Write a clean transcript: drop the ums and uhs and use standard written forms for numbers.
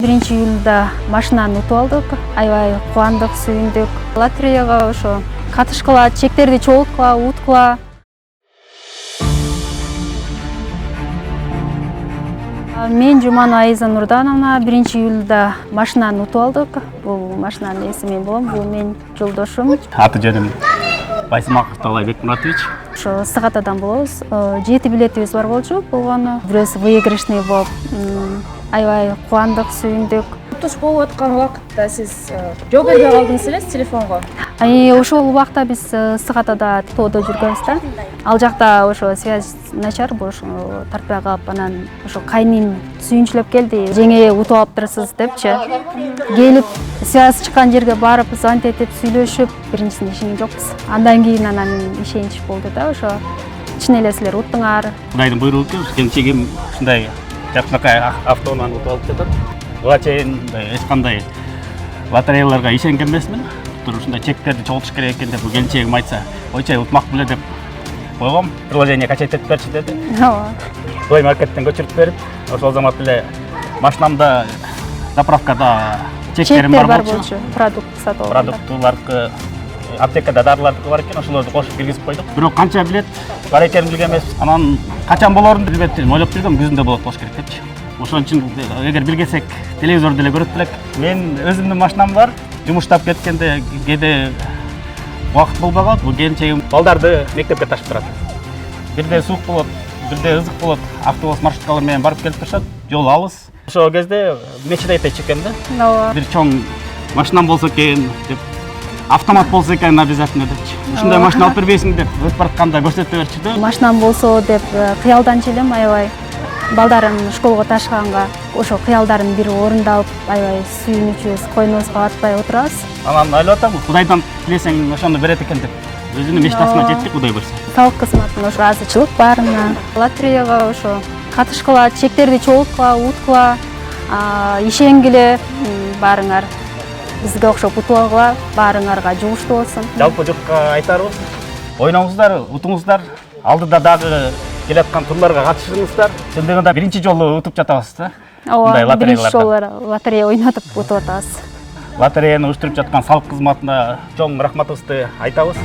1 июлда машинаны утуп алдык. Аябай кубандык, сүйүндүк. Лотереяга ошо катышкыла, чектерди чогулткыла, уткула. Мен Жуманова Айза Нурдановна 1 июлда машинаны утуп алдык. Бул машинанын ээси мен болом. Бул менин жолдошум. Аты жөнүм Байсымаков Талайбек Муратович. Ошо Сыгатадан болобуз. 7 билетибиз бар болчу. Болгону бирөөсү выигрышный болуп, аябай кубандык, сүйүндүк. Утуш болуп аткан убакытта сиз жооп бербей калдыңыз эле телефонго. Ошол убакта биз Сыгатада тоодо жүргөнбүз да. Ал жакта ошо связь начар, ошо тартпай калып, анан ошо кайным сүйүнчүлөп келди. Жеңе утуп алыптырсыз депчи. Келип, связь чыккан жерге барып, звонить этип сүйлөшүп, биринчисинде ишенген жокпуз. Андан кийин анан ишенич болду да, ошо чын эле силер уттуңар. Кудайдын буйругу экен, келинчегим ушундай жакынакай автоунан утуп алып жатат. Буга чейин эч кандай лотереяларга ишенген эмесмин. Ушундай чектерди чогултуш керек экен деп келинчегим айтса, ойчай утмак беле деп койгом. Приложение качать этип берчи деди. Ооба. Плей маркеттен көчүрүп берип, ошол замат эле машинамда заправкада чектерим бар болчу. Продукт сатып алган. Продуктулардыкы, аптекада дарылардыкы бар экен, ошолорду кошуп киргизип койдук. Бирок канча билет бар экенин билген эмес. Анан качан болорун билбеп ойлоп жүргөм, күзүндө болот болуш керек депчи. Ошон үчүн эгер билгесек, телевизордо деле көрөт белек. Мен өзүмдүн машинам бар. Жумуштап кеткенде кээде убакыт болбой калат. Бул келинчегим балдарды мектепке ташып турат. Бирде суук болот, бирде ызык болот. Автобус маршруткалар менен барып келип турушат. Жол алыс. Ошол кезде мечтать этчү экен да. Ооба. Бир чоң машинам болсо экен деп, автомат болсо экен обязательно депчи. Ушундай машина алып бербейсиң деп өтүп баратканда көрсөтө берчү да. Машинам болсо деп кыялданчу элем, аябай. Балдарым школго ташыганга ошо кыялдардын бири орундалып, аябай сүйүнүчүбүз, койнубузга батпай отурабыз. Анан ойлоп атам, Кудайдан тилесең ошону берет экен деп. Өзүнүн мечтасына жетти, Кудай буйрса. Салык кызматында ошо азычылык бар мына. Лотереяга ошо катышкыла, чектерди чогулткыла, уткула, ишенгиле, баарыңар бизге окшоп утуп алгыла, баарыңарга жугуштуу болсун. Жалпы жұртқа айтарыбыз, ойнаңыздар, утуңуздар, алдыда дагы келаткан турларга катышыңыздар. Чындыгында биринчи жолу утуп жатабыз да. Ооба, биринчи жолу лотерея ойнотуп утуп атабыз. Лотереяны уюштуруп жаткан салык кызматына чоң рахматыбызды айтабыз.